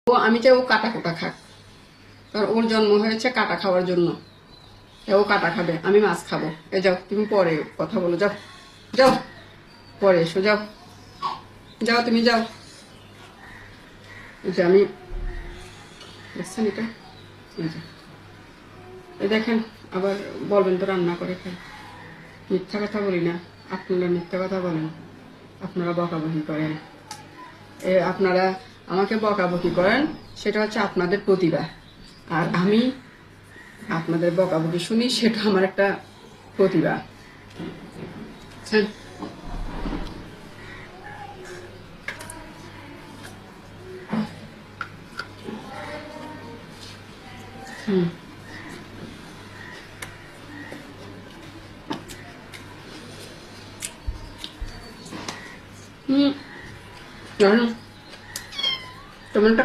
আমি চাই ও কাটা কোটা খাক, কারণ ওর জন্ম হয়েছে কাটা খাওয়ার জন্য। ও কাটা খাবে, আমি মাছ খাবো। এ যাও, তুমি পরে কথা বলো, যাও যাও, পরে এসো, যাও যাও, তুমি যাও। এই যে আমি দেখছেন এটা, এই যে দেখেন, আবার বলবেন তো রান্না করে খাই। মিথ্যা কথা বলি না, আপনারা মিথ্যা কথা বলেন, আপনারা বকাবকি করেন। আপনারা আমাকে বকাবকি করেন, সেটা হচ্ছে আপনাদের প্রতিভা। আর আমি আপনাদের বকাবকি শুনি, সেটা আমার একটা প্রতিভা। হুম হুম, টমেটোটা